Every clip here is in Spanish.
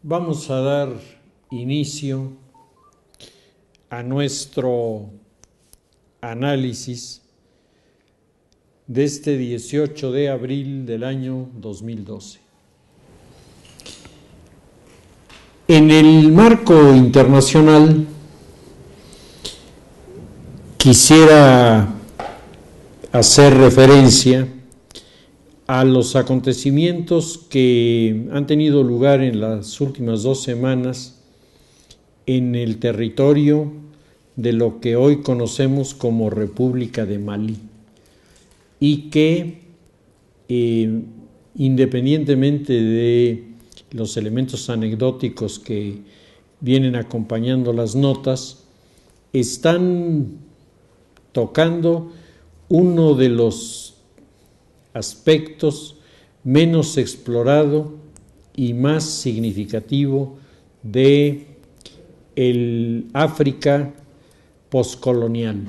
Vamos a dar inicio a nuestro análisis de este 18 de abril del año 2012. En el marco internacional quisiera hacer referencia a los acontecimientos que han tenido lugar en las últimas 2 semanas en el territorio de lo que hoy conocemos como República de Malí y que independientemente de los elementos anecdóticos que vienen acompañando las notas, están tocando uno de los aspectos menos explorado y más significativo de el África poscolonial.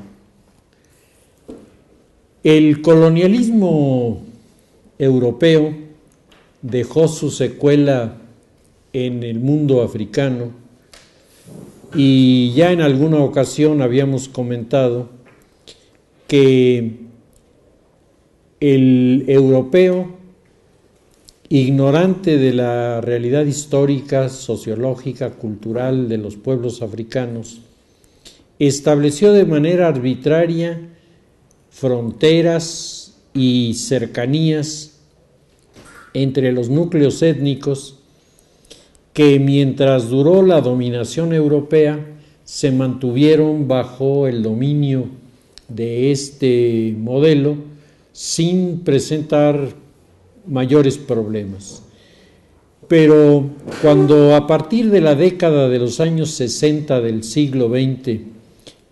El colonialismo europeo dejó su secuela en el mundo africano y ya en alguna ocasión habíamos comentado que el europeo, ignorante de la realidad histórica, sociológica, cultural de los pueblos africanos, estableció de manera arbitraria fronteras y cercanías entre los núcleos étnicos que mientras duró la dominación europea se mantuvieron bajo el dominio de este modelo sin presentar mayores problemas. Pero cuando a partir de la década de los años 60 del siglo XX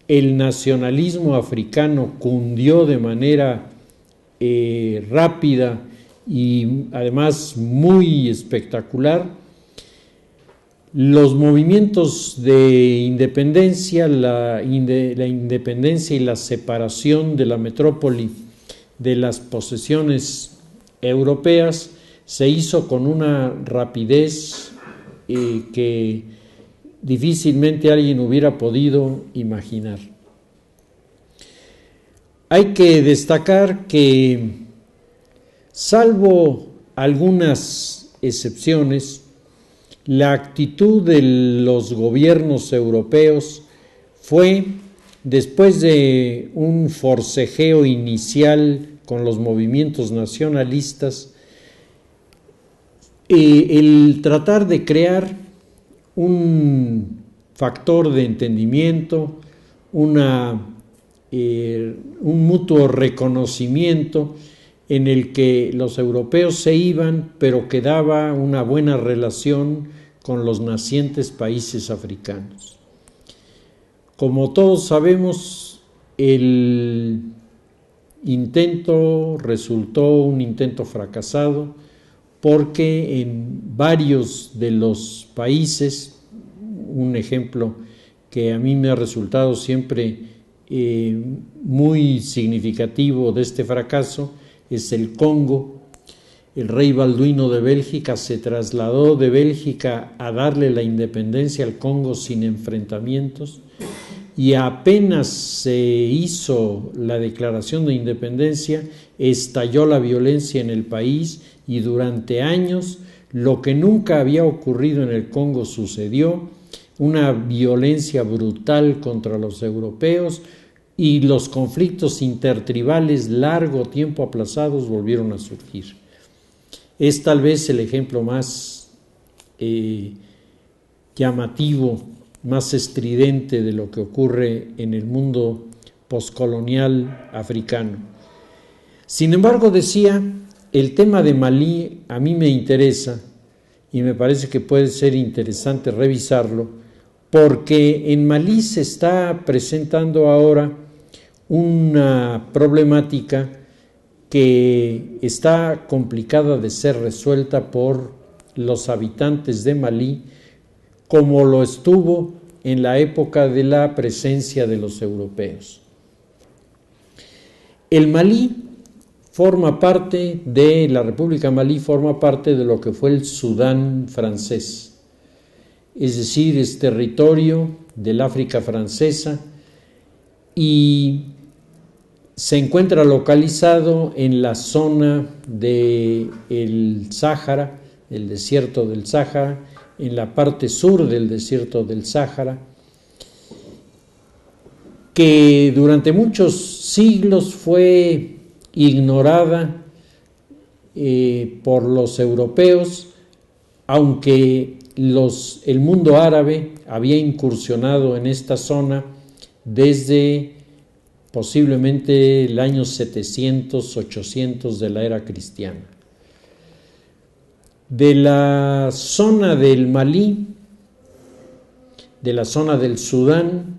el nacionalismo africano cundió de manera rápida y además muy espectacular, los movimientos de independencia, la independencia y la separación de la metrópoli de las posesiones europeas se hizo con una rapidez que difícilmente alguien hubiera podido imaginar. Hay que destacar que, salvo algunas excepciones, la actitud de los gobiernos europeos fue, después de un forcejeo inicial con los movimientos nacionalistas, el tratar de crear un factor de entendimiento, un mutuo reconocimiento en el que los europeos se iban, pero quedaba una buena relación con los nacientes países africanos. Como todos sabemos, el intento resultó un intento fracasado porque en varios de los países, un ejemplo que a mí me ha resultado siempre muy significativo de este fracaso es el Congo. El rey Balduino de Bélgica se trasladó de Bélgica a darle la independencia al Congo sin enfrentamientos, y apenas se hizo la declaración de independencia, estalló la violencia en el país y durante años lo que nunca había ocurrido en el Congo sucedió, una violencia brutal contra los europeos y los conflictos intertribales largo tiempo aplazados volvieron a surgir. Es tal vez el ejemplo más llamativo, más estridente de lo que ocurre en el mundo poscolonial africano. Sin embargo, decía, el tema de Malí a mí me interesa y me parece que puede ser interesante revisarlo, porque en Malí se está presentando ahora una problemática que está complicada de ser resuelta por los habitantes de Malí, como lo estuvo en la época de la presencia de los europeos. El Malí forma parte de la República Malí, forma parte de lo que fue el Sudán francés. es decir, es territorio del África francesa y se encuentra localizado en la zona del Sáhara, el desierto del Sáhara, en la parte sur del desierto del Sáhara, que durante muchos siglos fue ignorada por los europeos, aunque el mundo árabe había incursionado en esta zona desde posiblemente el año 700, 800 de la era cristiana. De la zona del Malí, de la zona del Sudán,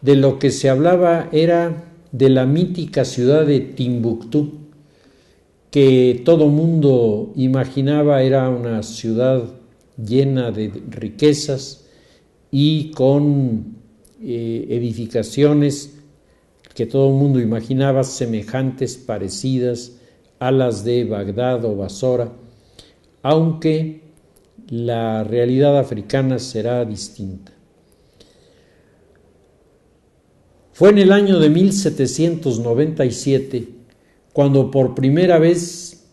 de lo que se hablaba era de la mítica ciudad de Timbuktu, que todo mundo imaginaba era una ciudad llena de riquezas y con edificaciones que todo el mundo imaginaba semejantes, parecidas a las de Bagdad o Basora, aunque la realidad africana será distinta. Fue en el año de 1797 cuando por primera vez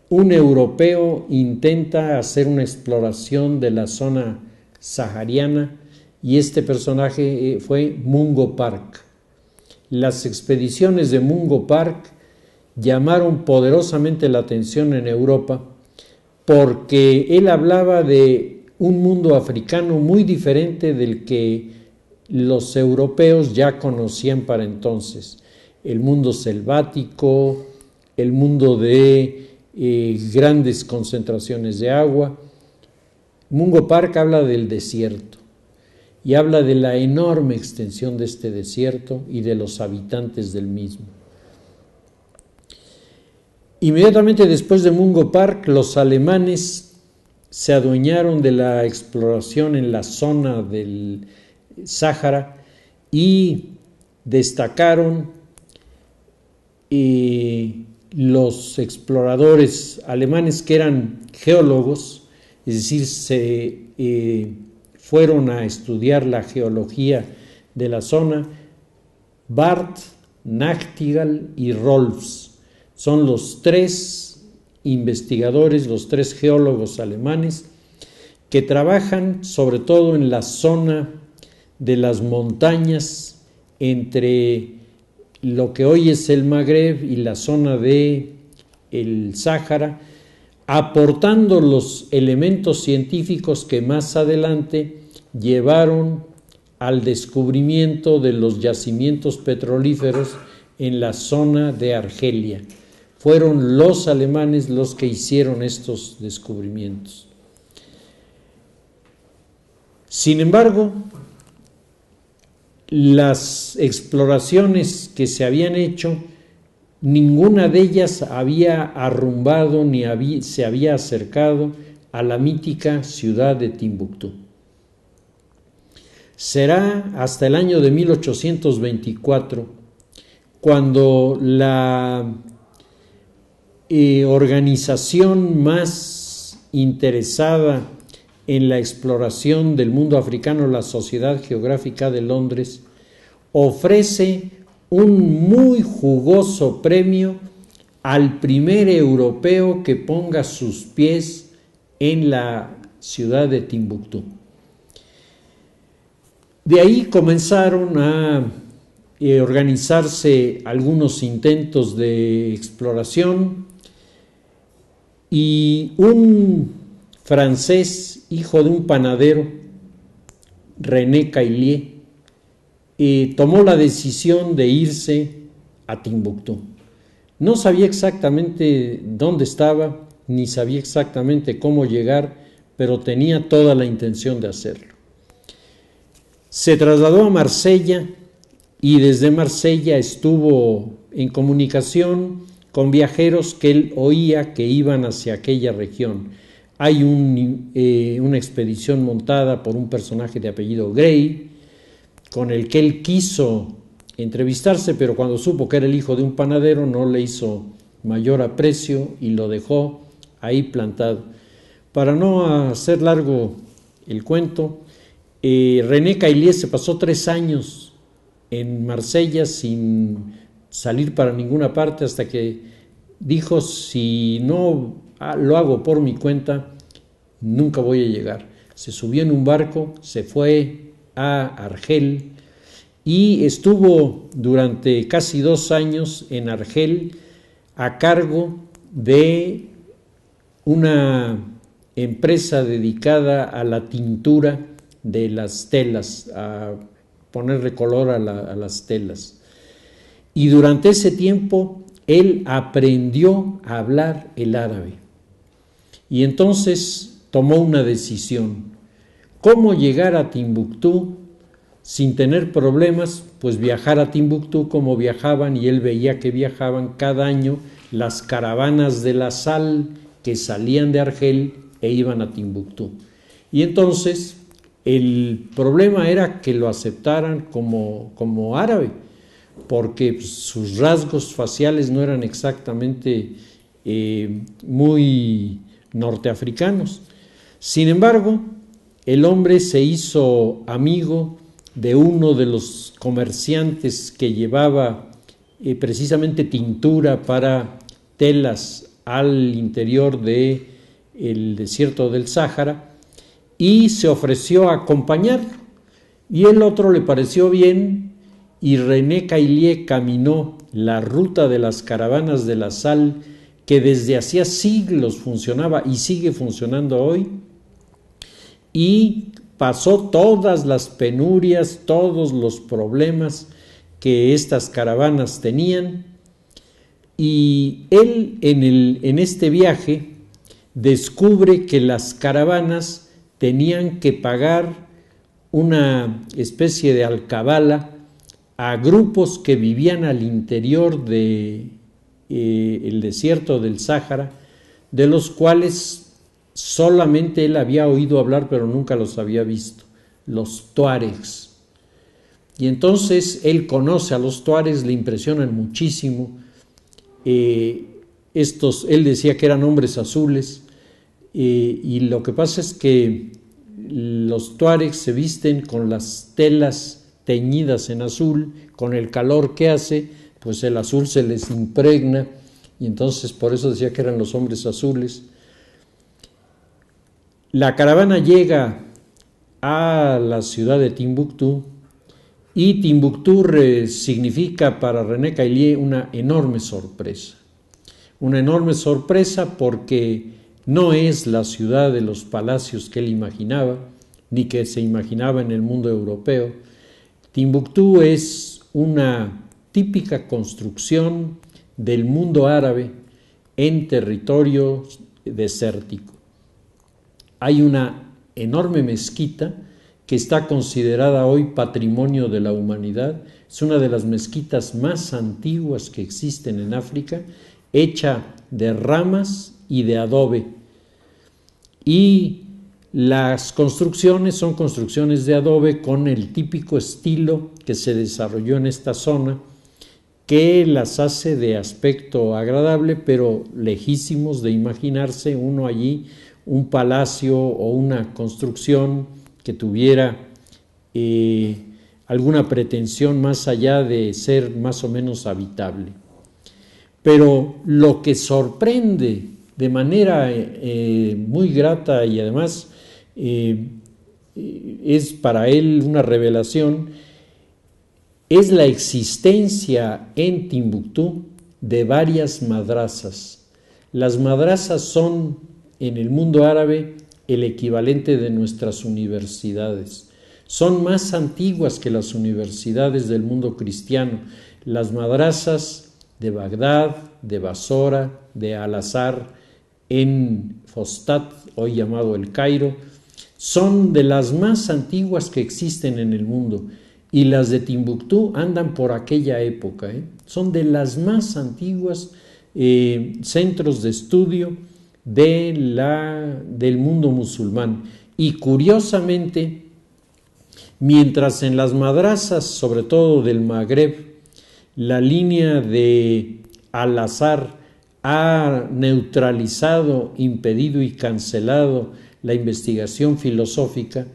un europeo intenta hacer una exploración de la zona sahariana y este personaje fue Mungo Park. Las expediciones de Mungo Park llamaron poderosamente la atención en Europa porque él hablaba de un mundo africano muy diferente del que los europeos ya conocían para entonces. El mundo selvático, el mundo de grandes concentraciones de agua. Mungo Park habla del desierto y habla de la enorme extensión de este desierto y de los habitantes del mismo. Inmediatamente después de Mungo Park, los alemanes se adueñaron de la exploración en la zona del Sáhara y destacaron los exploradores alemanes que eran geólogos, es decir, fueron a estudiar la geología de la zona. Barth, Nachtigall y Rolfs son los tres investigadores, los tres geólogos alemanes que trabajan sobre todo en la zona de las montañas entre lo que hoy es el Magreb y la zona de el Sáhara, aportando los elementos científicos que más adelante llevaron al descubrimiento de los yacimientos petrolíferos en la zona de Argelia. Fueron los alemanes los que hicieron estos descubrimientos. Sin embargo, las exploraciones que se habían hecho, ninguna de ellas había arrumbado ni se había acercado a la mítica ciudad de Timbuktu. Será hasta el año de 1824 cuando la organización más interesada en la exploración del mundo africano, la Sociedad Geográfica de Londres, ofrece un muy jugoso premio al primer europeo que ponga sus pies en la ciudad de Timbuktu. De ahí comenzaron a organizarse algunos intentos de exploración y un francés, hijo de un panadero, René Caillier, tomó la decisión de irse a Timbuktu. No sabía exactamente dónde estaba, ni sabía exactamente cómo llegar, pero tenía toda la intención de hacerlo. Se trasladó a Marsella y desde Marsella estuvo en comunicación con viajeros que él oía que iban hacia aquella región. Hay una expedición montada por un personaje de apellido Gray, con el que él quiso entrevistarse, pero cuando supo que era el hijo de un panadero no le hizo mayor aprecio y lo dejó ahí plantado. Para no hacer largo el cuento, René Caillié se pasó 3 años en Marsella sin salir para ninguna parte hasta que dijo, si no lo hago por mi cuenta, nunca voy a llegar. Se subió en un barco, se fue a Argel y estuvo durante casi 2 años en Argel a cargo de una empresa dedicada a la tintura de las telas, a ponerle color a las telas. Y durante ese tiempo él aprendió a hablar el árabe. Y entonces tomó una decisión. ¿Cómo llegar a Timbuktu sin tener problemas? Pues viajar a Timbuktu como viajaban, y él veía que viajaban cada año las caravanas de la sal que salían de Argel e iban a Timbuktu. Y entonces el problema era que lo aceptaran como árabe, porque sus rasgos faciales no eran exactamente muy norteafricanos. Sin embargo, el hombre se hizo amigo de uno de los comerciantes que llevaba precisamente tintura para telas al interior del desierto del Sáhara, y se ofreció a acompañarlo. Y el otro le pareció bien, y René Caillié caminó la ruta de las caravanas de la sal, que desde hacía siglos funcionaba y sigue funcionando hoy, y pasó todas las penurias, todos los problemas que estas caravanas tenían. Y él en este viaje descubre que las caravanas tenían que pagar una especie de alcabala a grupos que vivían al interior del desierto del Sáhara, de los cuales solamente él había oído hablar pero nunca los había visto, los tuaregs. Y entonces él conoce a los tuaregs, le impresionan muchísimo. Él decía que eran hombres azules, y lo que pasa es que los tuaregs se visten con las telas teñidas en azul. Con el calor que hace, pues el azul se les impregna, y entonces por eso decía que eran los hombres azules. La caravana llega a la ciudad de Timbuktu, y Timbuktu significa para René Caillié una enorme sorpresa. Una enorme sorpresa porque no es la ciudad de los palacios que él imaginaba, ni que se imaginaba en el mundo europeo. Timbuktu es una típica construcción del mundo árabe en territorio desértico. Hay una enorme mezquita que está considerada hoy patrimonio de la humanidad. Es una de las mezquitas más antiguas que existen en África, hecha de ramas y de adobe. Y las construcciones son construcciones de adobe con el típico estilo que se desarrolló en esta zona, que las hace de aspecto agradable, pero lejísimos de imaginarse uno allí un palacio o una construcción que tuviera alguna pretensión más allá de ser más o menos habitable. Pero lo que sorprende de manera muy grata, y además es para él una revelación, es la existencia en Timbuktu de varias madrasas. Las madrasas son en el mundo árabe el equivalente de nuestras universidades. Son más antiguas que las universidades del mundo cristiano. Las madrasas de Bagdad, de Basora, de Al-Azhar, en Fostat, hoy llamado El Cairo, son de las más antiguas que existen en el mundo. Y las de Timbuktu andan por aquella época, son de las más antiguas centros de estudio del mundo musulmán. Y curiosamente, mientras en las madrasas, sobre todo del Magreb, la línea de Al-Azhar ha neutralizado, impedido y cancelado la investigación filosófica,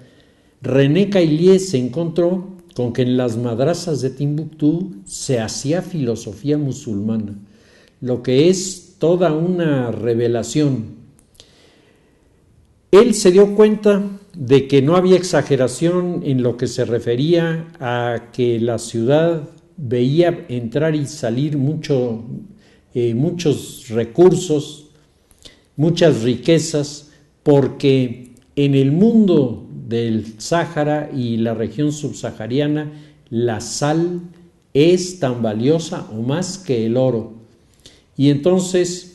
René Caillié se encontró con que en las madrasas de Timbuktu se hacía filosofía musulmana, lo que es toda una revelación. Él se dio cuenta de que no había exageración en lo que se refería a que la ciudad veía entrar y salir muchos recursos, muchas riquezas, porque en el mundo del Sáhara y la región subsahariana la sal es tan valiosa o más que el oro. Y entonces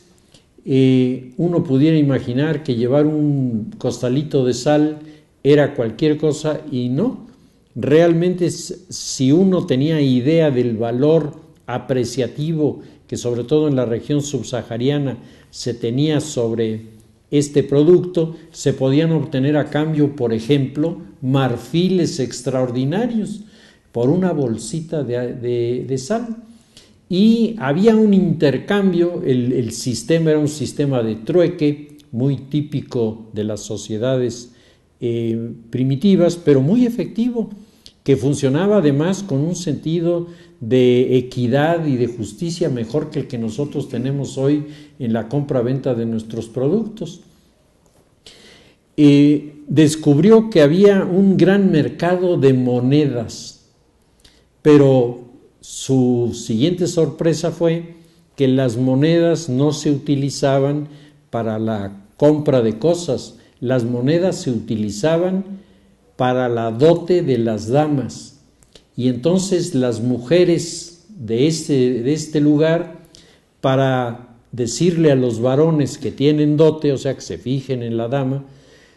uno pudiera imaginar que llevar un costalito de sal era cualquier cosa, y no. Realmente, si uno tenía idea del valor apreciativo que sobre todo en la región subsahariana se tenía sobre este producto, se podían obtener a cambio, por ejemplo, marfiles extraordinarios por una bolsita de sal. Y había un intercambio, el sistema era un sistema de trueque muy típico de las sociedades primitivas, pero muy efectivo, que funcionaba además con un sentido de equidad y de justicia mejor que el que nosotros tenemos hoy en la compra-venta de nuestros productos. Descubrió que había un gran mercado de monedas, pero su siguiente sorpresa fue que las monedas no se utilizaban para la compra de cosas, las monedas se utilizaban para la dote de las damas. Y entonces las mujeres de este lugar, para decirle a los varones que tienen dote, o sea, que se fijen en la dama,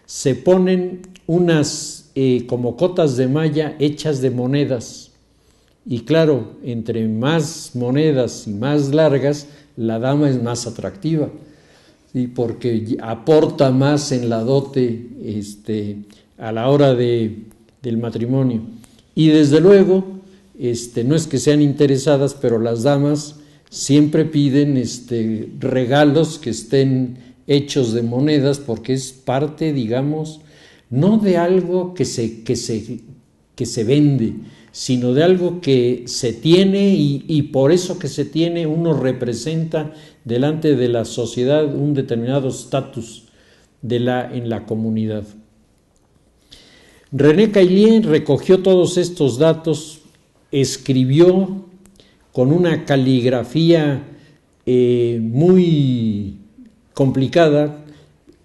se ponen unas como cotas de malla hechas de monedas. Y claro, entre más monedas y más largas, la dama es más atractiva, ¿sí? Porque aporta más en la dote a la hora del matrimonio. Y desde luego, no es que sean interesadas, pero las damas siempre piden regalos que estén hechos de monedas, porque es parte, digamos, no de algo que se vende, sino de algo que se tiene, y por eso que se tiene uno representa delante de la sociedad un determinado estatus en la comunidad. René Caillié recogió todos estos datos, escribió con una caligrafía muy complicada.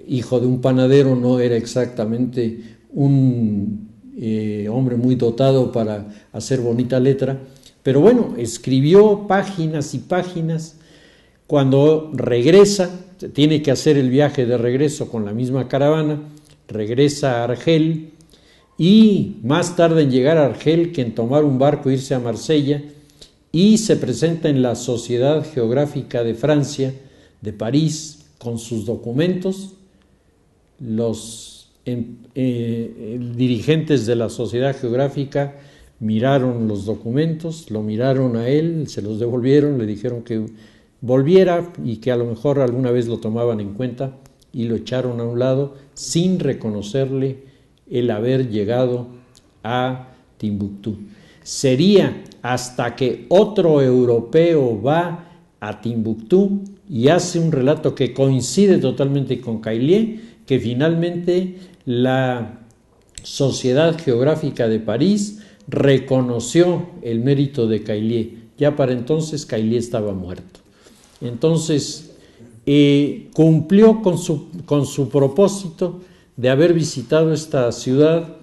Hijo de un panadero, no era exactamente un hombre muy dotado para hacer bonita letra, pero bueno, escribió páginas y páginas. Cuando regresa, tiene que hacer el viaje de regreso con la misma caravana, regresa a Argel, y más tarde en llegar a Argel que en tomar un barco e irse a Marsella, y se presenta en la Sociedad Geográfica de Francia, de París, con sus documentos. Los dirigentes de la Sociedad Geográfica miraron los documentos, lo miraron a él, se los devolvieron, le dijeron que volviera y que a lo mejor alguna vez lo tomaban en cuenta, y lo echaron a un lado sin reconocerle el haber llegado a Timbuktu. Sería hasta que otro europeo va a Timbuktu y hace un relato que coincide totalmente con Caillié, que finalmente la Sociedad Geográfica de París reconoció el mérito de Caillié. Ya para entonces Caillié estaba muerto. Entonces cumplió con su propósito de haber visitado esta ciudad,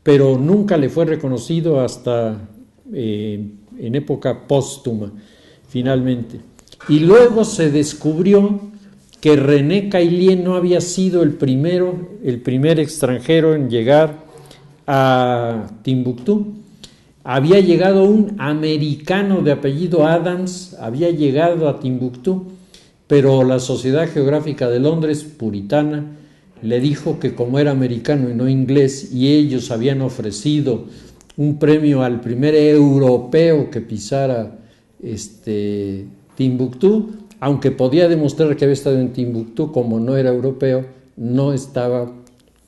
pero nunca le fue reconocido hasta en época póstuma, finalmente. Y luego se descubrió que René Caillié no había sido el primer extranjero en llegar a Timbuktu. Había llegado un americano de apellido Adams, había llegado a Timbuktu, pero la Sociedad Geográfica de Londres, puritana, le dijo que como era americano y no inglés, y ellos habían ofrecido un premio al primer europeo que pisara Timbuktu, aunque podía demostrar que había estado en Timbuktu, como no era europeo, no estaba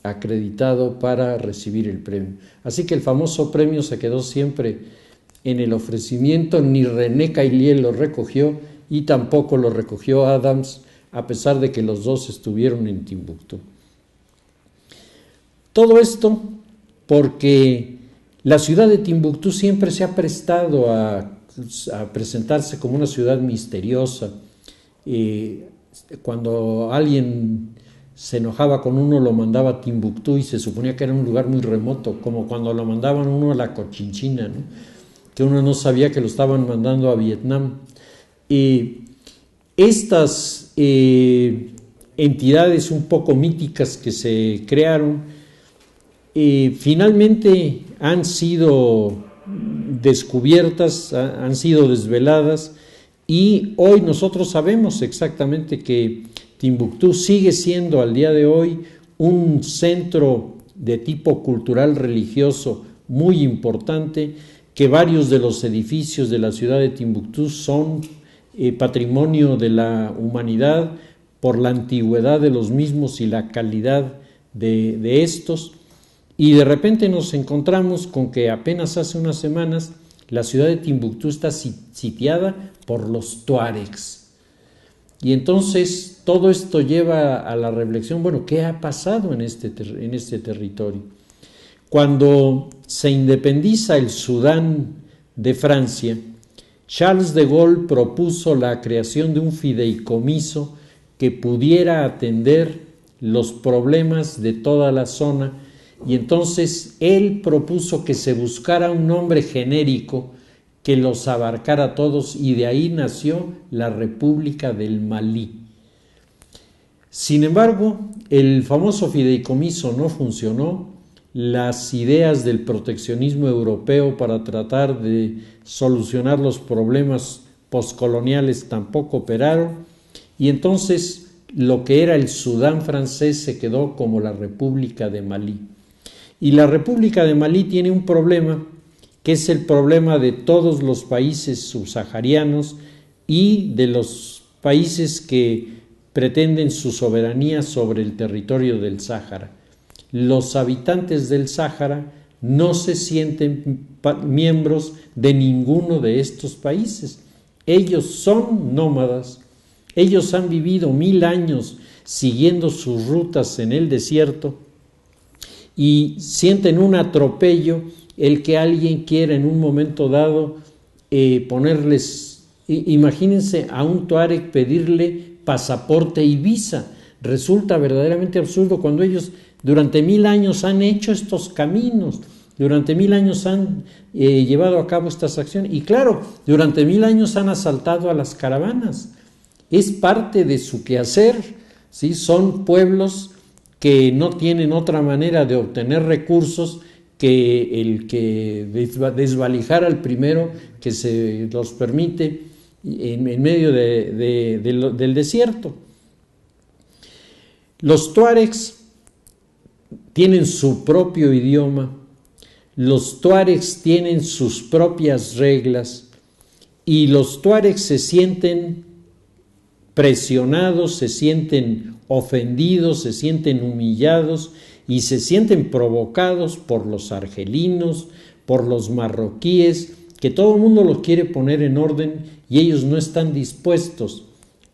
acreditado para recibir el premio. Así que el famoso premio se quedó siempre en el ofrecimiento, ni René Caillier lo recogió y tampoco lo recogió Adams, a pesar de que los dos estuvieron en Timbuktu. Todo esto porque la ciudad de Timbuktu siempre se ha prestado a presentarse como una ciudad misteriosa. Cuando alguien se enojaba con uno, lo mandaba a Timbuktu y se suponía que era un lugar muy remoto, como cuando lo mandaban uno a la Cochinchina, ¿no? Que uno no sabía que lo estaban mandando a Vietnam. Estas entidades un poco míticas que se crearon finalmente han sido descubiertas, han sido desveladas, y hoy nosotros sabemos exactamente que Timbuktu sigue siendo al día de hoy un centro de tipo cultural religioso muy importante, que varios de los edificios de la ciudad de Timbuktu son patrimonio de la humanidad por la antigüedad de los mismos y la calidad de estos. Y de repente nos encontramos con que apenas hace unas semanas la ciudad de Timbuktu está sitiada por los tuaregs. Y entonces todo esto lleva a la reflexión, bueno, ¿qué ha pasado en este territorio? Cuando se independiza el Sudán de Francia, Charles de Gaulle propuso la creación de un fideicomiso que pudiera atender los problemas de toda la zona, y entonces él propuso que se buscara un nombre genérico que los abarcara a todos, y de ahí nació la República del Malí. Sin embargo, el famoso fideicomiso no funcionó. Las ideas del proteccionismo europeo para tratar de solucionar los problemas postcoloniales tampoco operaron, y entonces lo que era el Sudán francés se quedó como la República de Malí. Y la República de Malí tiene un problema, que es el problema de todos los países subsaharianos y de los países que pretenden su soberanía sobre el territorio del Sáhara. Los habitantes del Sáhara no se sienten miembros de ninguno de estos países. Ellos son nómadas. Ellos han vivido 1000 años siguiendo sus rutas en el desierto y sienten un atropello el que alguien quiera en un momento dado ponerles, imagínense a un tuareg pedirle pasaporte y visa. Resulta verdaderamente absurdo cuando ellos durante 1000 años han hecho estos caminos, durante 1000 años han llevado a cabo estas acciones, y claro, durante 1000 años han asaltado a las caravanas. Es parte de su quehacer, ¿sí? Son pueblos que no tienen otra manera de obtener recursos que el que desvalijar al primero que se los permite en medio del desierto. Los tuaregs tienen su propio idioma, los tuaregs tienen sus propias reglas, y los tuaregs se sienten presionados, se sienten ofendidos, se sienten humillados y se sienten provocados por los argelinos, por los marroquíes, que todo el mundo los quiere poner en orden y ellos no están dispuestos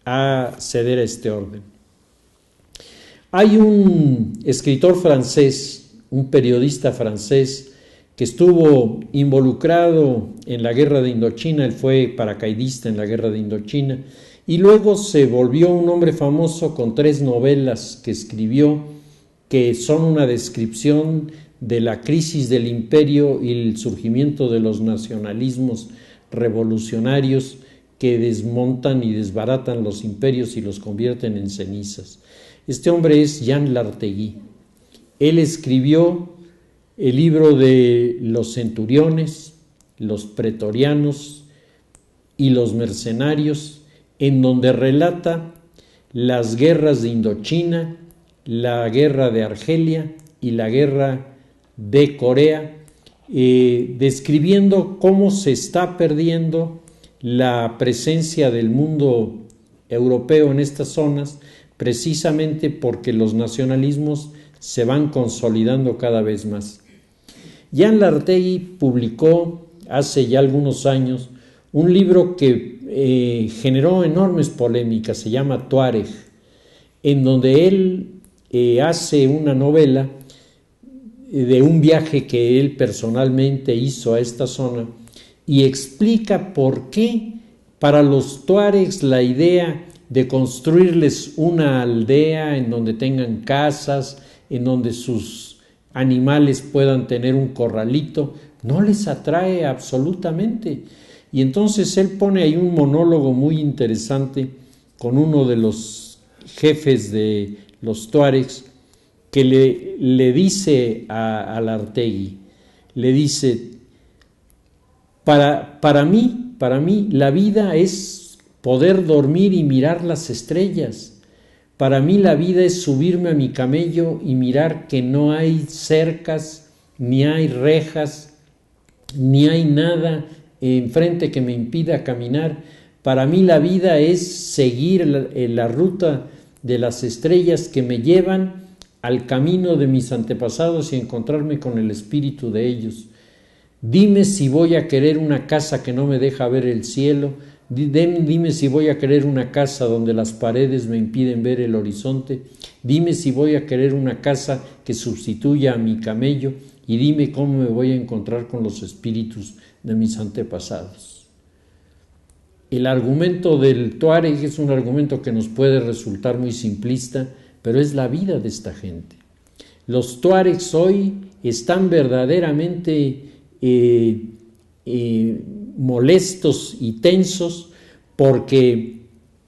a ceder a este orden. Hay un escritor francés, un periodista francés, que estuvo involucrado en la guerra de Indochina. Él fue paracaidista en la guerra de Indochina y luego se volvió un hombre famoso con 3 novelas que escribió, que son una descripción de la crisis del imperio y el surgimiento de los nacionalismos revolucionarios que desmontan y desbaratan los imperios y los convierten en cenizas. Este hombre es Jean Lartegui. Él escribió el libro de los centuriones, los pretorianos y los mercenarios, en donde relata las guerras de Indochina, la guerra de Argelia y la guerra de Corea, describiendo cómo se está perdiendo la presencia del mundo europeo en estas zonas, precisamente porque los nacionalismos se van consolidando cada vez más. Jan Lartegui publicó hace ya algunos años un libro que generó enormes polémicas, se llama Tuareg, en donde él hace una novela de un viaje que él personalmente hizo a esta zona y explica por qué para los tuaregs la idea de construirles una aldea en donde tengan casas, en donde sus animales puedan tener un corralito, no les atrae absolutamente. Y entonces él pone ahí un monólogo muy interesante con uno de los jefes de los tuaregs que le dice a Lartegui, le dice, para mí la vida es poder dormir y mirar las estrellas. Para mí la vida es subirme a mi camello y mirar que no hay cercas, ni hay rejas, ni hay nada enfrente que me impida caminar. Para mí la vida es seguir la ruta de las estrellas que me llevan al camino de mis antepasados y encontrarme con el espíritu de ellos. Dime si voy a querer una casa que no me deja ver el cielo, dime si voy a querer una casa donde las paredes me impiden ver el horizonte, dime si voy a querer una casa que sustituya a mi camello y dime cómo me voy a encontrar con los espíritus de mis antepasados. El argumento del Tuareg es un argumento que nos puede resultar muy simplista, pero es la vida de esta gente. Los tuaregs hoy están verdaderamente molestos y tensos porque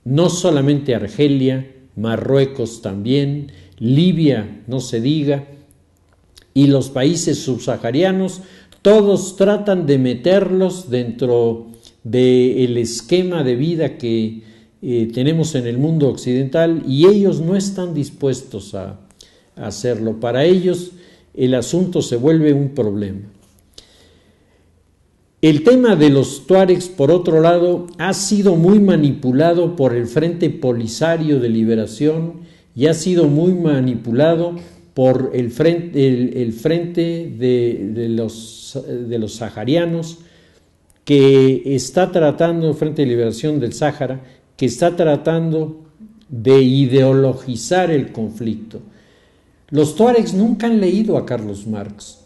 no solamente Argelia, Marruecos también, Libia, no se diga, y los países subsaharianos, todos tratan de meterlos dentro del esquema de vida que tenemos en el mundo occidental y ellos no están dispuestos a hacerlo. Para ellos el asunto se vuelve un problema. El tema de los tuaregs, por otro lado, ha sido muy manipulado por el Frente Polisario de Liberación y ha sido muy manipulado por el frente de los saharianos, que está tratando, el Frente de Liberación del Sáhara, que está tratando de ideologizar el conflicto. Los tuaregs nunca han leído a Carlos Marx,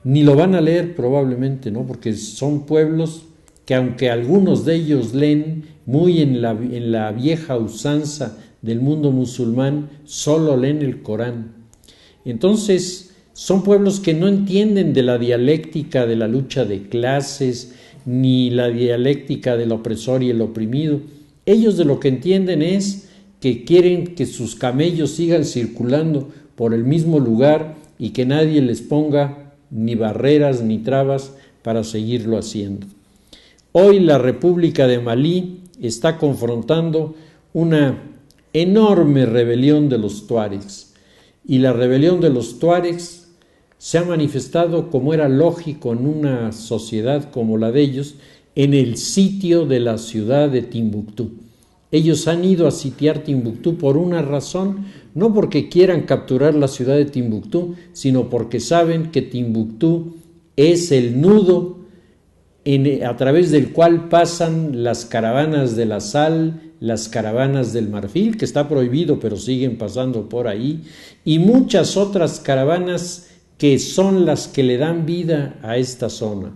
ni lo van a leer probablemente, ¿no? Porque son pueblos que, aunque algunos de ellos leen muy en la vieja usanza del mundo musulmán, solo leen el Corán. Entonces, son pueblos que no entienden de la dialéctica de la lucha de clases, ni la dialéctica del opresor y el oprimido. Ellos de lo que entienden es que quieren que sus camellos sigan circulando por el mismo lugar y que nadie les ponga ni barreras ni trabas para seguirlo haciendo. Hoy la República de Malí está confrontando una enorme rebelión de los tuaregs, y la rebelión de los tuaregs se ha manifestado, como era lógico en una sociedad como la de ellos, en el sitio de la ciudad de Timbuktu. Ellos han ido a sitiar Timbuktu por una razón, no porque quieran capturar la ciudad de Timbuktu, sino porque saben que Timbuktu es el nudo a través del cual pasan las caravanas de la sal, las caravanas del marfil, que está prohibido pero siguen pasando por ahí, y muchas otras caravanas que son las que le dan vida a esta zona.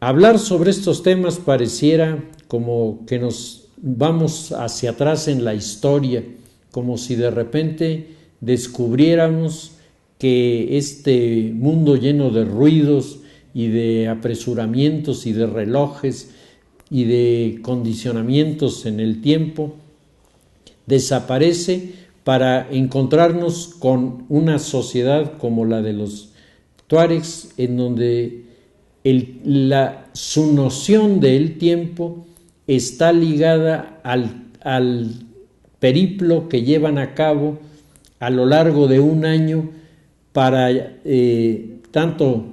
Hablar sobre estos temas pareciera como que nos vamos hacia atrás en la historia, como si de repente descubriéramos que este mundo lleno de ruidos y de apresuramientos y de relojes y de condicionamientos en el tiempo desaparece para encontrarnos con una sociedad como la de los tuaregs, en donde su noción del tiempo está ligada al periplo que llevan a cabo a lo largo de un año para tanto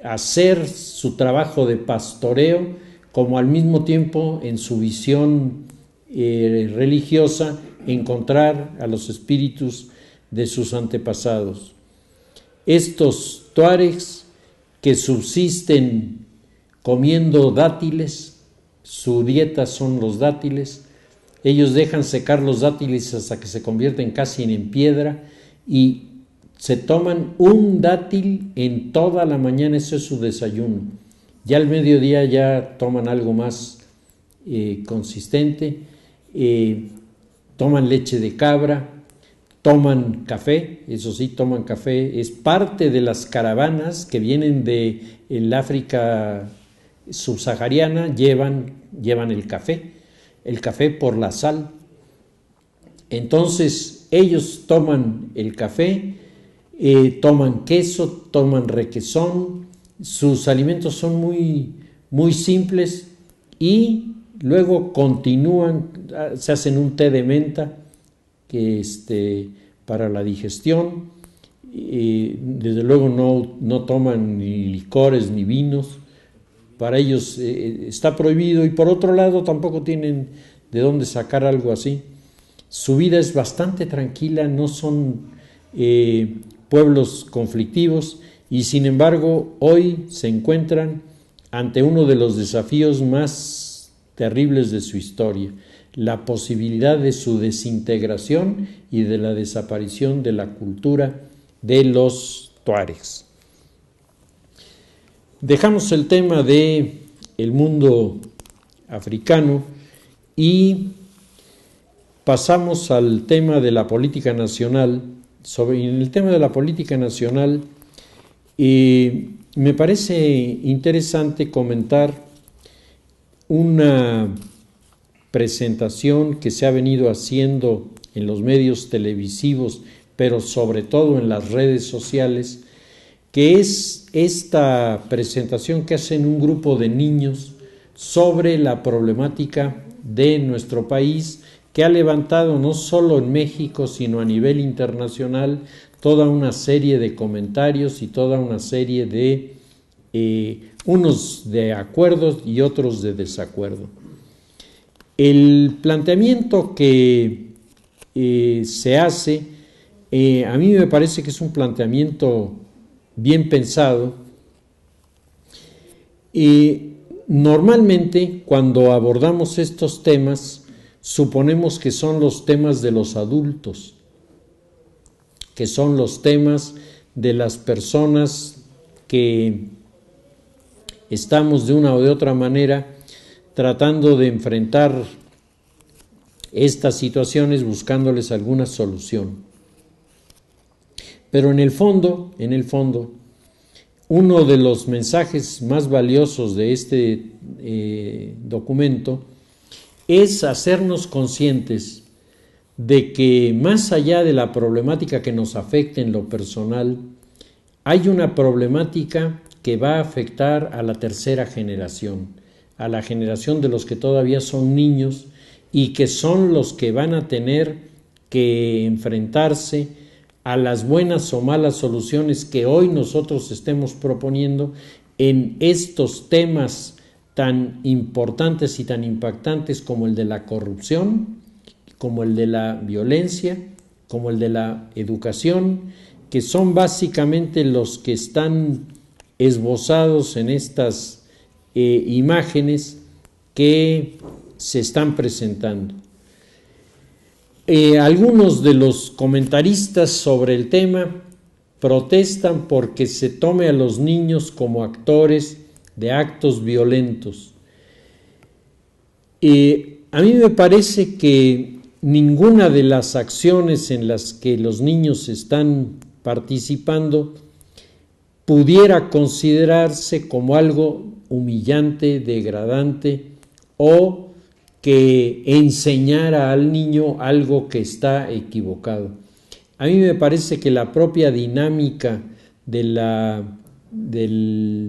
hacer su trabajo de pastoreo como al mismo tiempo en su visión religiosa encontrar a los espíritus de sus antepasados. Estos tuaregs que subsisten comiendo dátiles, su dieta son los dátiles, ellos dejan secar los dátiles hasta que se convierten casi en piedra y se toman un dátil en toda la mañana, eso es su desayuno. Ya al mediodía ya toman algo más consistente, toman leche de cabra, toman café, eso sí, toman café, es parte de las caravanas que vienen de el África subsahariana, llevan el café por la sal. Entonces ellos toman el café, toman queso, toman requesón, sus alimentos son muy, muy simples y luego continúan, se hacen un té de menta que para la digestión, desde luego no toman ni licores ni vinos, para ellos está prohibido y por otro lado tampoco tienen de dónde sacar algo así. Su vida es bastante tranquila, no son pueblos conflictivos y sin embargo hoy se encuentran ante uno de los desafíos más terribles de su historia, la posibilidad de su desintegración y de la desaparición de la cultura de los tuaregs. Dejamos el tema de el mundo africano y pasamos al tema de la política nacional. En el tema de la política nacional me parece interesante comentar una presentación que se ha venido haciendo en los medios televisivos, pero sobre todo en las redes sociales, que es esta presentación que hacen un grupo de niños sobre la problemática de nuestro país, que ha levantado no solo en México, sino a nivel internacional, toda una serie de comentarios y toda una serie de unos de acuerdos y otros de desacuerdo. El planteamiento que se hace, a mí me parece que es un planteamiento bien pensado. Normalmente cuando abordamos estos temas suponemos que son los temas de los adultos, que son los temas de las personas que estamos de una o de otra manera tratando de enfrentar estas situaciones, buscándoles alguna solución. Pero en el fondo, uno de los mensajes más valiosos de este documento es hacernos conscientes de que más allá de la problemática que nos afecte en lo personal, hay una problemática que va a afectar a la tercera generación, a la generación de los que todavía son niños y que son los que van a tener que enfrentarse a las buenas o malas soluciones que hoy nosotros estemos proponiendo en estos temas tan importantes y tan impactantes como el de la corrupción, como el de la violencia, como el de la educación, que son básicamente los que están esbozados en estas imágenes que se están presentando. Algunos de los comentaristas sobre el tema protestan porque se tome a los niños como actores de actos violentos. A mí me parece que ninguna de las acciones en las que los niños están participando pudiera considerarse como algo humillante, degradante o que enseñara al niño algo que está equivocado. A mí me parece que la propia dinámica del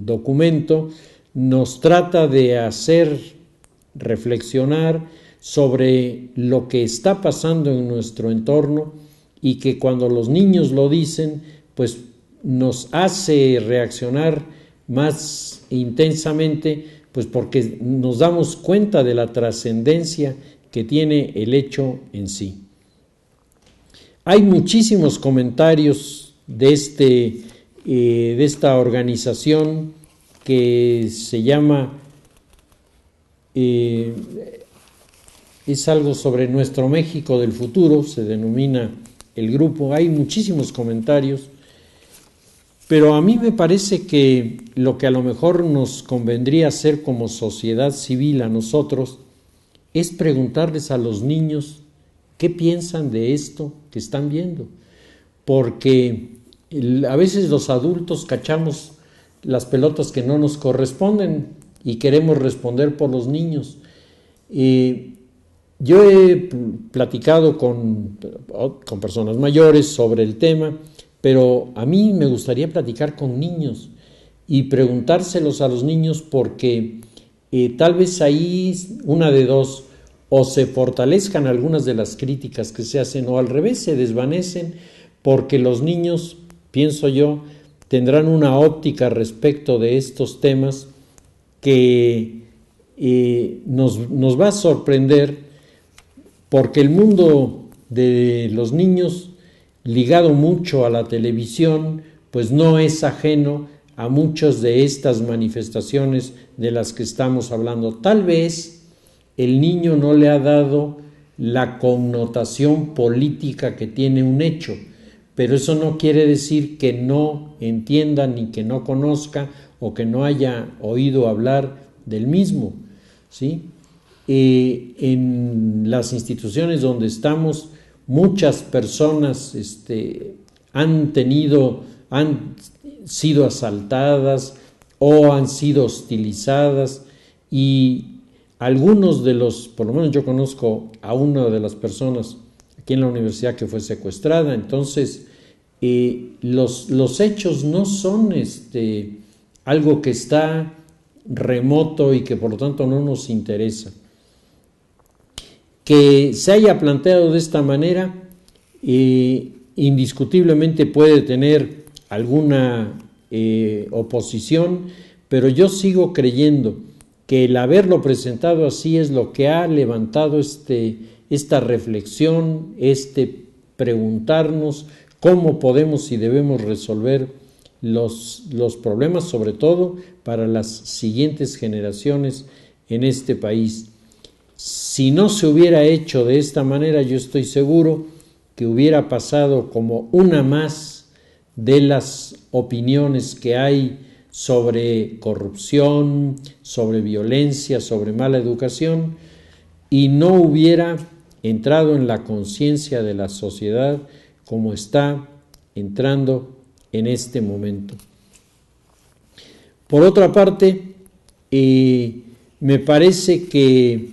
documento nos trata de hacer reflexionar sobre lo que está pasando en nuestro entorno y que cuando los niños lo dicen, pues nos hace reaccionar más intensamente, pues porque nos damos cuenta de la trascendencia que tiene el hecho en sí. Hay muchísimos comentarios de esta organización que se llama, es algo sobre nuestro México del futuro, se denomina el grupo. Hay muchísimos comentarios, pero a mí me parece que lo que a lo mejor nos convendría hacer como sociedad civil a nosotros es preguntarles a los niños qué piensan de esto que están viendo, porque a veces los adultos cachamos las pelotas que no nos corresponden y queremos responder por los niños. Yo he platicado con personas mayores sobre el tema, pero a mí me gustaría platicar con niños y preguntárselos a los niños, porque tal vez ahí una de dos: o se fortalezcan algunas de las críticas que se hacen, o al revés se desvanecen, porque los niños, pienso yo, tendrán una óptica respecto de estos temas que nos va a sorprender, porque el mundo de los niños, ligado mucho a la televisión, pues no es ajeno a muchas de estas manifestaciones de las que estamos hablando. Tal vez el niño no le ha dado la connotación política que tiene un hecho, pero eso no quiere decir que no entienda, ni que no conozca, o que no haya oído hablar del mismo, ¿sí? En las instituciones donde estamos, muchas personas han sido asaltadas o han sido hostilizadas, y algunos de los, por lo menos yo conozco a una de las personas aquí en la universidad que fue secuestrada. Entonces los hechos no son algo que está remoto y que por lo tanto no nos interesa. Que se haya planteado de esta manera indiscutiblemente puede tener alguna oposición, pero yo sigo creyendo que el haberlo presentado así es lo que ha levantado esta reflexión, preguntarnos cómo podemos y debemos resolver los problemas, sobre todo para las siguientes generaciones en este país. Si no se hubiera hecho de esta manera, yo estoy seguro que hubiera pasado como una más de las opiniones que hay sobre corrupción, sobre violencia, sobre mala educación, y no hubiera entrado en la conciencia de la sociedad como está entrando en este momento. Por otra parte, me parece que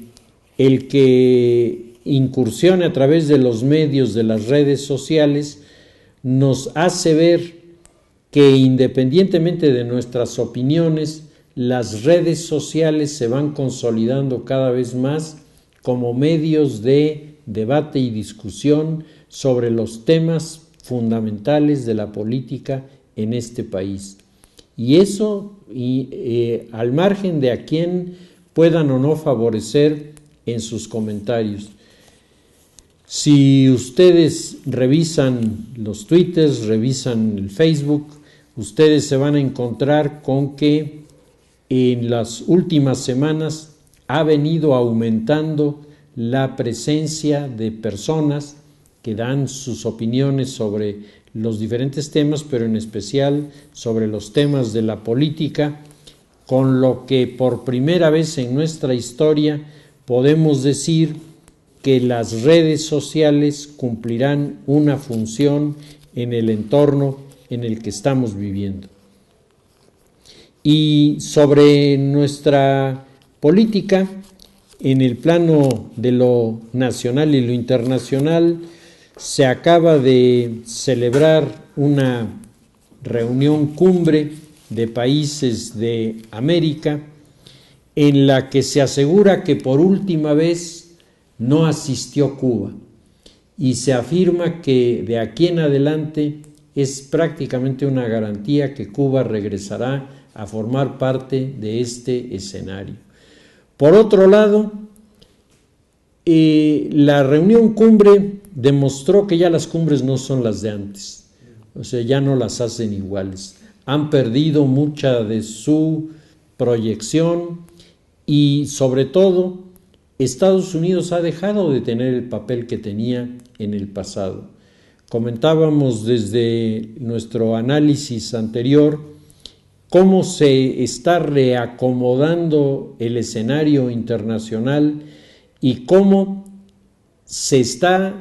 el que incursione a través de los medios, de las redes sociales, nos hace ver que independientemente de nuestras opiniones, las redes sociales se van consolidando cada vez más como medios de debate y discusión sobre los temas fundamentales de la política en este país. Y eso, al margen de a quién puedan o no favorecer en sus comentarios. Si ustedes revisan los twitters, revisan el Facebook, ustedes se van a encontrar con que en las últimas semanas ha venido aumentando la presencia de personas que dan sus opiniones sobre los diferentes temas, pero en especial sobre los temas de la política, con lo que por primera vez en nuestra historia podemos decir que las redes sociales cumplirán una función en el entorno en el que estamos viviendo. Y sobre nuestra política, en el plano de lo nacional y lo internacional, se acaba de celebrar una reunión cumbre de países de América, en la que se asegura que por última vez no asistió Cuba, y se afirma que de aquí en adelante es prácticamente una garantía que Cuba regresará a formar parte de este escenario. Por otro lado, la reunión cumbre demostró que ya las cumbres no son las de antes, o sea, ya no las hacen iguales. Han perdido mucha de su proyección y, sobre todo, Estados Unidos ha dejado de tener el papel que tenía en el pasado. Comentábamos desde nuestro análisis anterior cómo se está reacomodando el escenario internacional y cómo se está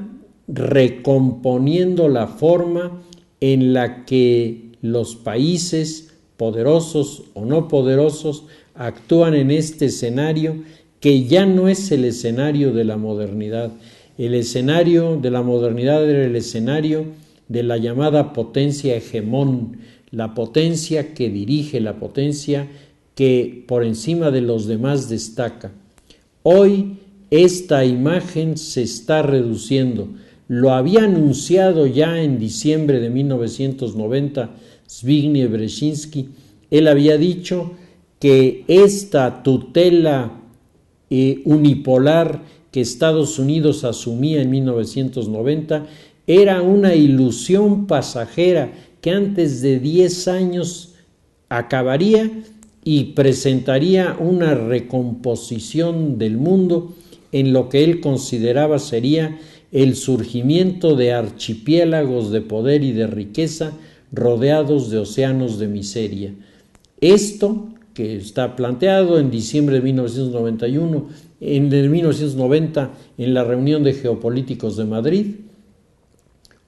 recomponiendo la forma en la que los países, poderosos o no poderosos, actúan en este escenario que ya no es el escenario de la modernidad. El escenario de la modernidad era el escenario de la llamada potencia hegemón, la potencia que dirige, la potencia que por encima de los demás destaca. Hoy esta imagen se está reduciendo. Lo había anunciado ya en diciembre de 1990 Zbigniew Brzezinski. Él había dicho que esta tutela unipolar que Estados Unidos asumía en 1990 era una ilusión pasajera que antes de 10 años acabaría y presentaría una recomposición del mundo en lo que él consideraba sería el surgimiento de archipiélagos de poder y de riqueza rodeados de océanos de miseria. Esto que está planteado en diciembre de 1991, en el 1990 en la reunión de geopolíticos de Madrid,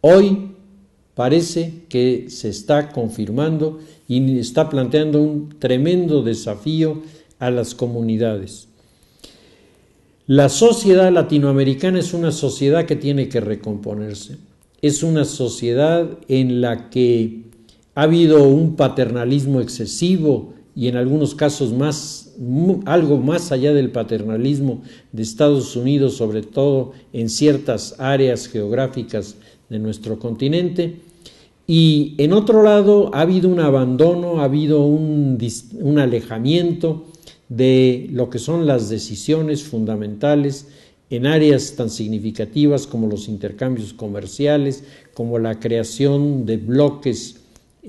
hoy parece que se está confirmando y está planteando un tremendo desafío a las comunidades. La sociedad latinoamericana es una sociedad que tiene que recomponerse. Es una sociedad en la que ha habido un paternalismo excesivo y en algunos casos algo más allá del paternalismo de Estados Unidos, sobre todo en ciertas áreas geográficas de nuestro continente. Y en otro lado ha habido un abandono, ha habido un alejamiento de lo que son las decisiones fundamentales en áreas tan significativas como los intercambios comerciales, como la creación de bloques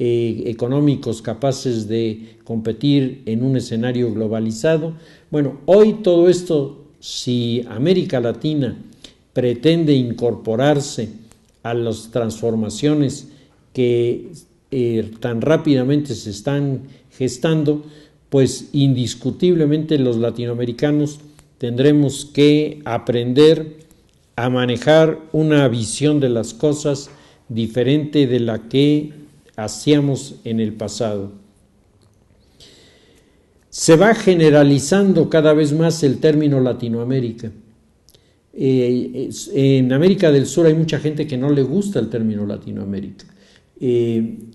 económicos capaces de competir en un escenario globalizado. Bueno, hoy todo esto, si América Latina pretende incorporarse a las transformaciones que tan rápidamente se están gestando, pues indiscutiblemente los latinoamericanos tendremos que aprender a manejar una visión de las cosas diferente de la que hacíamos en el pasado. Se va generalizando cada vez más el término Latinoamérica. En América del Sur hay mucha gente que no le gusta el término Latinoamérica.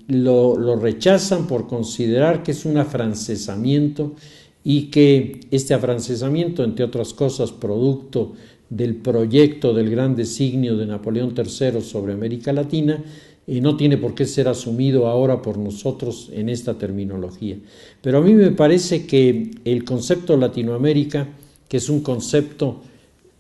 Lo rechazan por considerar que es un afrancesamiento y que este afrancesamiento, entre otras cosas, producto del proyecto del gran designio de Napoleón III sobre América Latina, no tiene por qué ser asumido ahora por nosotros en esta terminología. Pero a mí me parece que el concepto Latinoamérica, que es un concepto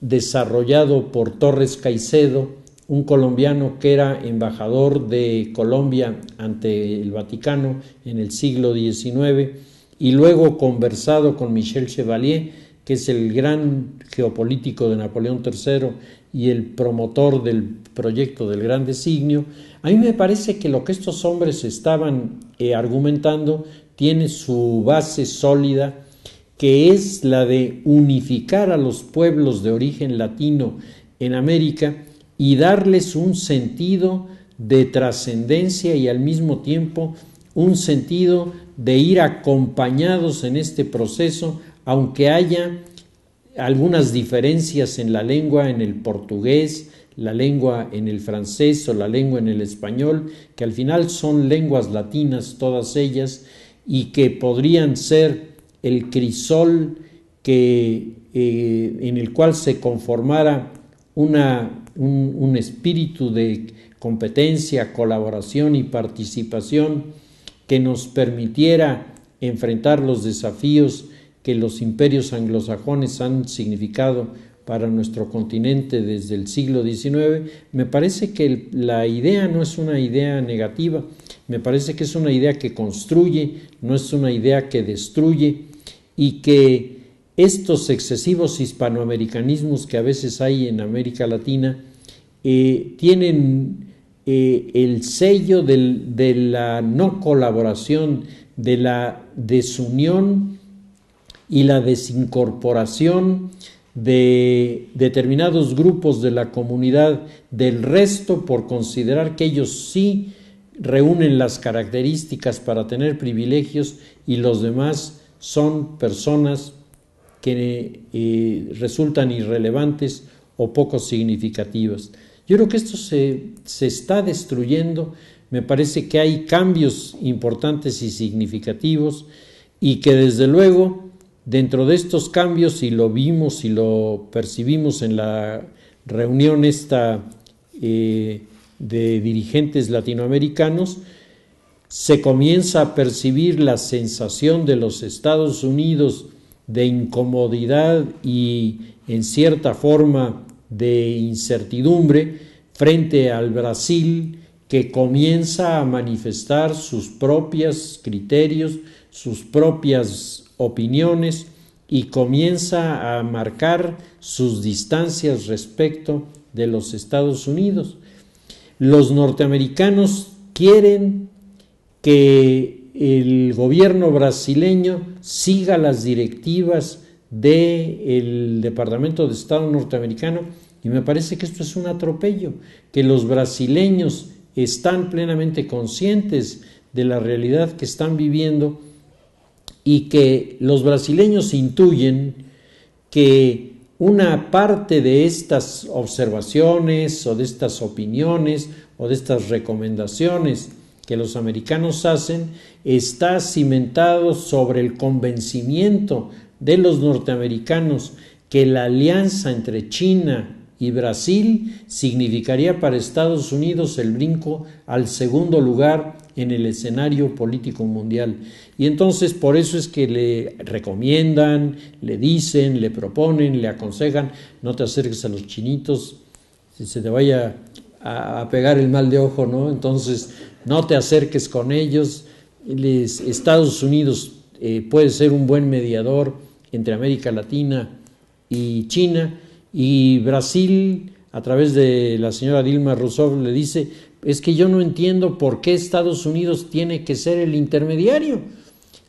desarrollado por Torres Caicedo, un colombiano que era embajador de Colombia ante el Vaticano en el siglo XIX, y luego conversado con Michel Chevalier, que es el gran geopolítico de Napoleón III y el promotor del proyecto del gran designio. A mí me parece que lo que estos hombres estaban argumentando tiene su base sólida, que es la de unificar a los pueblos de origen latino en América y darles un sentido de trascendencia y al mismo tiempo un sentido de ir acompañados en este proceso, aunque haya algunas diferencias en la lengua, en el portugués, la lengua en el francés o la lengua en el español, que al final son lenguas latinas todas ellas y que podrían ser el crisol en el cual se conformara un espíritu de competencia, colaboración y participación que nos permitiera enfrentar los desafíos que los imperios anglosajones han significado para nuestro continente desde el siglo XIX, me parece que la idea no es una idea negativa, me parece que es una idea que construye, no es una idea que destruye, y que estos excesivos hispanoamericanismos que a veces hay en América Latina tienen el sello de la no colaboración, de la desunión y la desincorporación de determinados grupos de la comunidad del resto por considerar que ellos sí reúnen las características para tener privilegios y los demás son personas que resultan irrelevantes o poco significativas. Yo creo que esto se está destruyendo, me parece que hay cambios importantes y significativos y que desde luego dentro de estos cambios, y lo vimos y lo percibimos en la reunión esta de dirigentes latinoamericanos, se comienza a percibir la sensación de los Estados Unidos de incomodidad y en cierta forma de incertidumbre frente al Brasil, que comienza a manifestar sus propios criterios, sus propias opiniones y comienza a marcar sus distancias respecto de los Estados Unidos. Los norteamericanos quieren que el gobierno brasileño siga las directivas del Departamento de Estado norteamericano, y me parece que esto es un atropello, que los brasileños están plenamente conscientes de la realidad que están viviendo y que los brasileños intuyen que una parte de estas observaciones o de estas opiniones o de estas recomendaciones que los americanos hacen está cimentado sobre el convencimiento de los norteamericanos que la alianza entre China y Brasil significaría para Estados Unidos el brinco al segundo lugar en el escenario político mundial. Y entonces por eso es que le recomiendan, le dicen, le proponen, le aconsejan: no te acerques a los chinitos, si se te vaya a pegar el mal de ojo, ¿no? Entonces no te acerques con ellos. Estados Unidos puede ser un buen mediador entre América Latina y China, y Brasil, a través de la señora Dilma Rousseff, le dice: es que yo no entiendo por qué Estados Unidos tiene que ser el intermediario.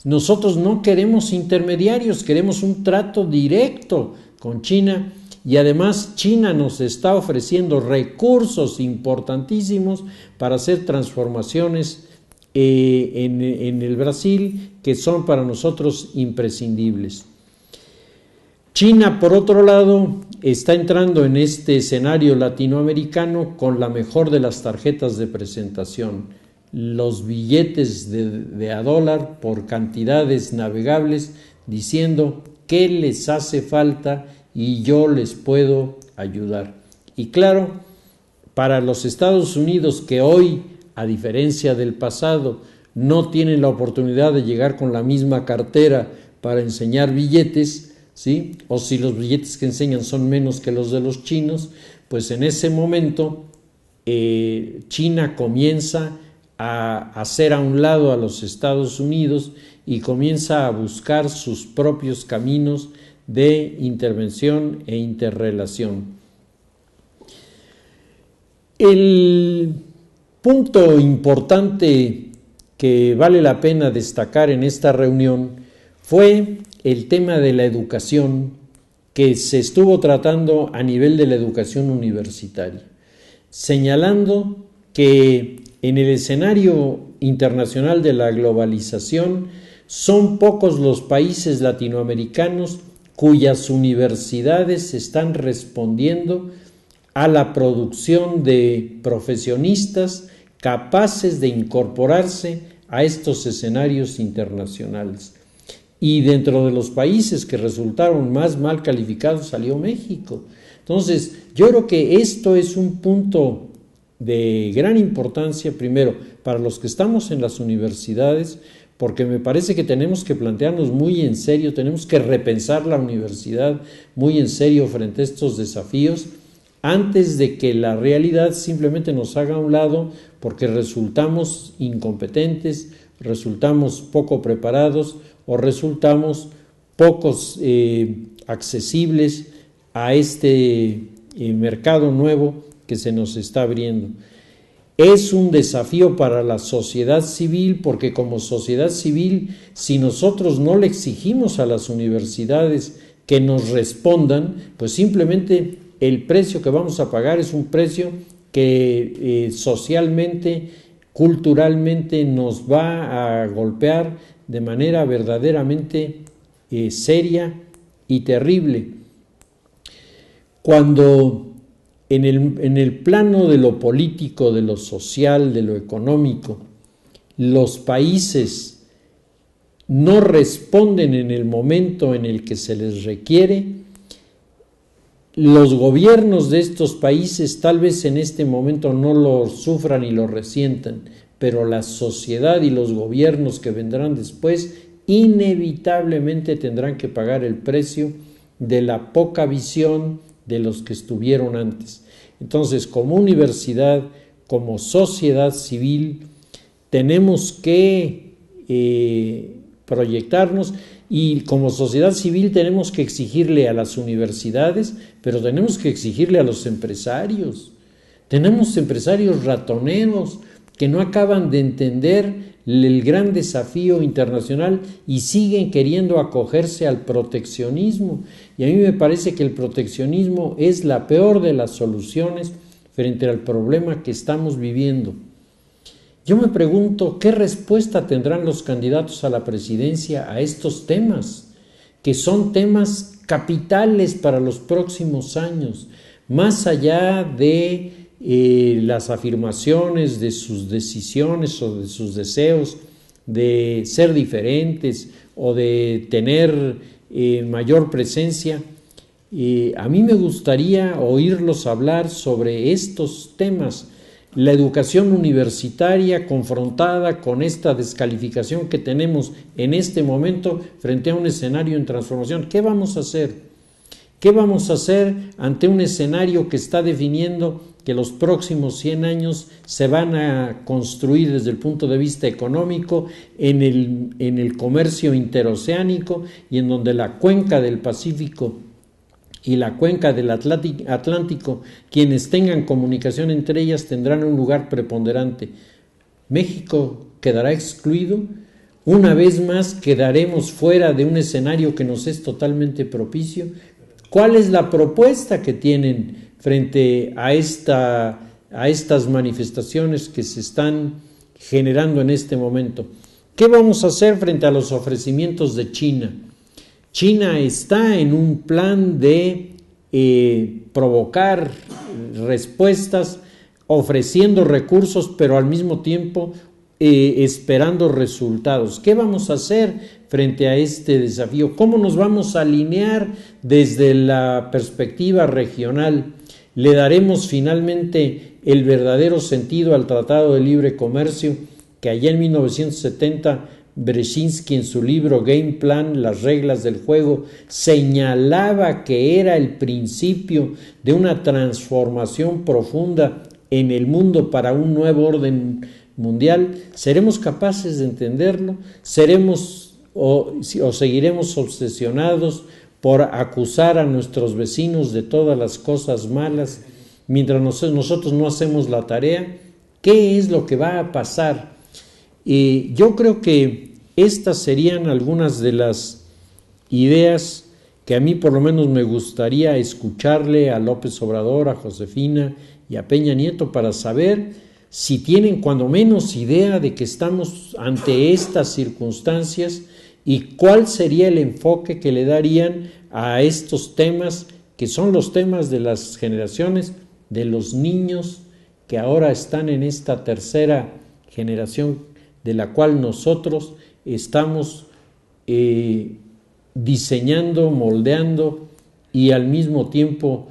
Nosotros no queremos intermediarios, queremos un trato directo con China, y además China nos está ofreciendo recursos importantísimos para hacer transformaciones en el Brasil que son para nosotros imprescindibles. China, por otro lado, está entrando en este escenario latinoamericano con la mejor de las tarjetas de presentación: los billetes de a dólar por cantidades navegables, diciendo qué les hace falta y yo les puedo ayudar. Y claro, para los Estados Unidos, que hoy, a diferencia del pasado, no tienen la oportunidad de llegar con la misma cartera para enseñar billetes, ¿sí? O si los billetes que enseñan son menos que los de los chinos, pues en ese momento China comienza a hacer a un lado a los Estados Unidos y comienza a buscar sus propios caminos de intervención e interrelación. El punto importante que vale la pena destacar en esta reunión fue el tema de la educación, que se estuvo tratando a nivel de la educación universitaria, señalando que en el escenario internacional de la globalización son pocos los países latinoamericanos cuyas universidades están respondiendo a la producción de profesionistas capaces de incorporarse a estos escenarios internacionales. Y dentro de los países que resultaron más mal calificados salió México. Entonces, yo creo que esto es un punto de gran importancia, primero, para los que estamos en las universidades, porque me parece que tenemos que plantearnos muy en serio, tenemos que repensar la universidad muy en serio frente a estos desafíos, antes de que la realidad simplemente nos haga a un lado porque resultamos incompetentes, resultamos poco preparados o resultamos pocos accesibles a este mercado nuevo que se nos está abriendo. Es un desafío para la sociedad civil porque como sociedad civil, si nosotros no le exigimos a las universidades que nos respondan, pues simplemente el precio que vamos a pagar es un precio que socialmente, culturalmente nos va a golpear de manera verdaderamente seria y terrible. Cuando en el plano de lo político, de lo social, de lo económico, los países no responden en el momento en el que se les requiere, los gobiernos de estos países tal vez en este momento no lo sufran y lo resientan, pero la sociedad y los gobiernos que vendrán después inevitablemente tendrán que pagar el precio de la poca visión de los que estuvieron antes. Entonces, como universidad, como sociedad civil, tenemos que proyectarnos y como sociedad civil tenemos que exigirle a las universidades, pero tenemos que exigirle a los empresarios. Tenemos empresarios ratoneros que no acaban de entender el gran desafío internacional y siguen queriendo acogerse al proteccionismo. Y a mí me parece que el proteccionismo es la peor de las soluciones frente al problema que estamos viviendo. Yo me pregunto, ¿qué respuesta tendrán los candidatos a la presidencia a estos temas? Que son temas capitales para los próximos años, más allá de las afirmaciones de sus decisiones o de sus deseos de ser diferentes o de tener mayor presencia. A mí me gustaría oírlos hablar sobre estos temas. La educación universitaria confrontada con esta descalificación que tenemos en este momento frente a un escenario en transformación. ¿Qué vamos a hacer? ¿Qué vamos a hacer ante un escenario que está definiendo que los próximos 100 años se van a construir desde el punto de vista económico en el comercio interoceánico y en donde la cuenca del Pacífico y la cuenca del Atlántico, quienes tengan comunicación entre ellas tendrán un lugar preponderante? ¿México quedará excluido? Una vez más quedaremos fuera de un escenario que nos es totalmente propicio. ¿Cuál es la propuesta que tienen frente a estas manifestaciones que se están generando en este momento? ¿Qué vamos a hacer frente a los ofrecimientos de China? China está en un plan de provocar respuestas, ofreciendo recursos, pero al mismo tiempo esperando resultados. ¿Qué vamos a hacer frente a este desafío? ¿Cómo nos vamos a alinear desde la perspectiva regional? ¿Le daremos finalmente el verdadero sentido al Tratado de Libre Comercio que allá en 1970 Brzezinski en su libro Game Plan, las reglas del juego, señalaba que era el principio de una transformación profunda en el mundo para un nuevo orden mundial? ¿Seremos capaces de entenderlo? ¿Seremos o seguiremos obsesionados por acusar a nuestros vecinos de todas las cosas malas mientras nosotros no hacemos la tarea? ¿Qué es lo que va a pasar? Yo creo que estas serían algunas de las ideas que a mí por lo menos me gustaría escucharle a López Obrador, a Josefina y a Peña Nieto para saber si tienen cuando menos idea de que estamos ante estas circunstancias y cuál sería el enfoque que le darían a estos temas que son los temas de las generaciones, de los niños que ahora están en esta tercera generación de la cual nosotros estamos diseñando, moldeando y al mismo tiempo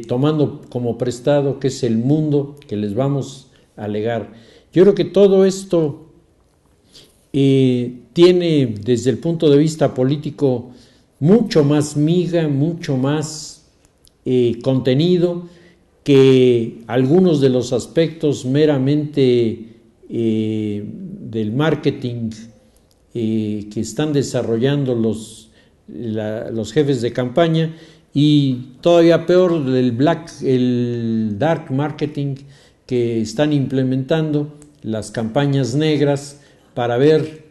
tomando como prestado, que es el mundo que les vamos a legar. Yo creo que todo esto tiene desde el punto de vista político mucho más miga, mucho más contenido que algunos de los aspectos meramente del marketing que están desarrollando los jefes de campaña, y todavía peor el dark marketing que están implementando, las campañas negras para ver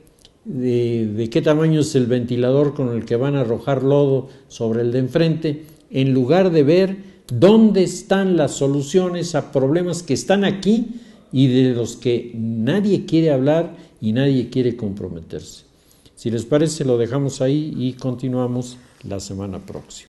de qué tamaño es el ventilador con el que van a arrojar lodo sobre el de enfrente, en lugar de ver dónde están las soluciones a problemas que están aquí y de los que nadie quiere hablar y nadie quiere comprometerse. Si les parece, lo dejamos ahí y continuamos la semana próxima.